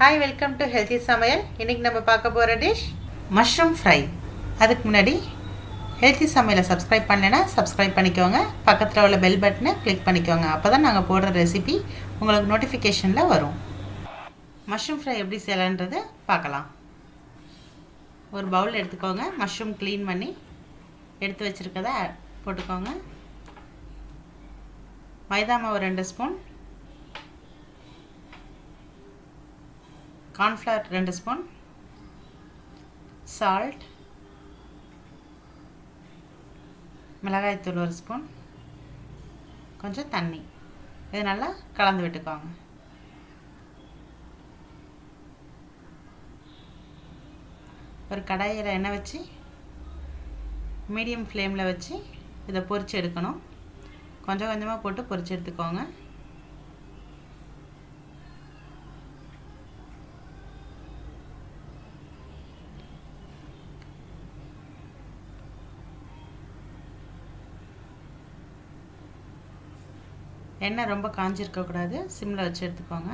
Hi, welcome to healthy சமையல். இன்றைக்கி நம்ம பார்க்க போகிற டிஷ் மஷ்ரூம் ஃப்ரை. அதுக்கு முன்னாடி ஹெல்த்தி சமையலை சப்ஸ்கிரைப் பண்ணலைன்னா சப்ஸ்கிரைப் பண்ணிக்கோங்க. பக்கத்தில் உள்ள பெல் பட்டனை கிளிக் பண்ணிக்கோங்க. அப்போ தான் நாங்கள் போடுற ரெசிபி உங்களுக்கு நோட்டிஃபிகேஷனில் வரும். மஷ்ரூம் ஃப்ரை எப்படி செய்யலான்றது பார்க்கலாம். ஒரு பவுல் எடுத்துக்கோங்க. மஷ்ரூம் க்ளீன் பண்ணி எடுத்து வச்சுருக்கதை போட்டுக்கோங்க. மைதா மாவு 2 ஸ்பூன், கார்ன்ஃப்ளவர் 2 ஸ்பூன், சால்ட், மிளகாய்த்தூள் 1 ஸ்பூன், கொஞ்சம் தண்ணி. இது நல்லா கலந்து விட்டுக்கோங்க. ஒரு கடாயில் எண்ணெய் வச்சு மீடியம் ஃப்ளேமில் வச்சு இதை பொரிச்சு எடுக்கணும். கொஞ்சம் கொஞ்சமாக போட்டு பொரிச்சு எடுத்துக்கோங்க. எண்ணெய் ரொம்ப காஞ்சிருக்கக்கூடாது, சிம்மில் வச்சு எடுத்துக்கோங்க.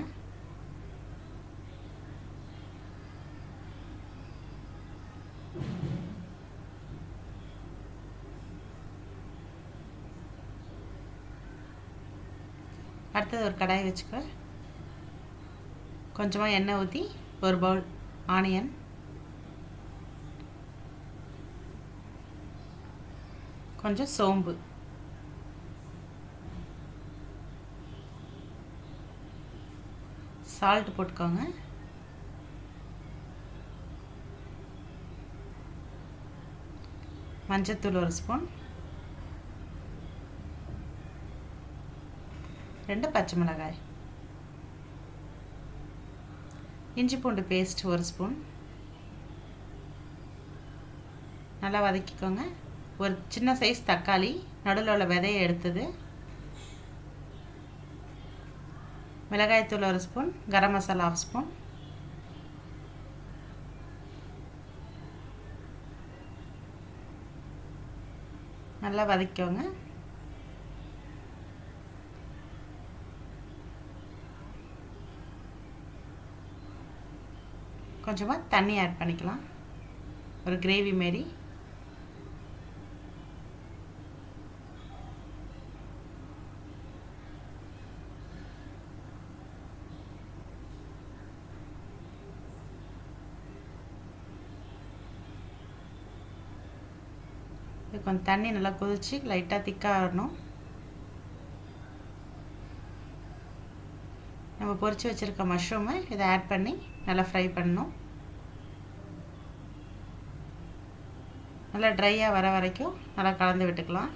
அடுத்தது ஒரு கடாய் வச்சுக்க. கொஞ்சமாக எண்ணெய் ஊற்றி ஒரு பவுல் ஆனியன், கொஞ்சம் சோம்பு, சால்ட் போட்டுக்கோங்க. மஞ்சத்தூள் 1 ஸ்பூன், 2 பச்சை மிளகாய், இஞ்சி பூண்டு பேஸ்ட் 1 ஸ்பூன். நல்லா வதக்கிக்கோங்க. ஒரு சின்ன சைஸ் தக்காளி, நடுவில் உள்ள விதையை எடுத்தது, மிளகாய்த்தூள் 1 ஸ்பூன், கரம் மசாலா 1 ஸ்பூன், நல்லா வதக்கிக்கோங்க. கொஞ்சமாக தண்ணி ஆட் பண்ணிக்கலாம், ஒரு கிரேவி மாரி. கொஞ்சம் தண்ணி நல்லா கொதிச்சு லைட்டாக திக்காக வரணும். நம்ம பொரிச்சு வச்சுருக்க மஷ்ரூமை இதை ஆட் பண்ணி நல்லா ஃப்ரை பண்ணணும். நல்லா ட்ரையாக வர வரைக்கும் நல்லா கலந்து விட்டுக்கலாம்.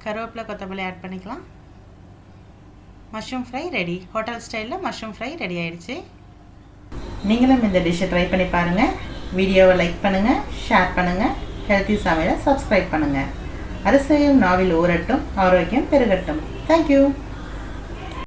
கருவேப்பிலை, கொத்தமல்லி ஆட் பண்ணிக்கலாம். Mushroom fry ready. ஹோட்டல் ஸ்டைலில் மஷ்ரூம் ஃப்ரை ரெடி ஆயிடுச்சு. நீங்களும் இந்த டிஷ்ஷை ட்ரை பண்ணி பாருங்கள். வீடியோவை லைக் பண்ணுங்கள், ஷேர் பண்ணுங்கள், ஹெல்த்தி சமையலை சப்ஸ்கிரைப் பண்ணுங்கள். அரிசியும் நாவில் ஊறட்டும், ஆரோக்கியம் பெருகட்டும். தேங்க்யூ.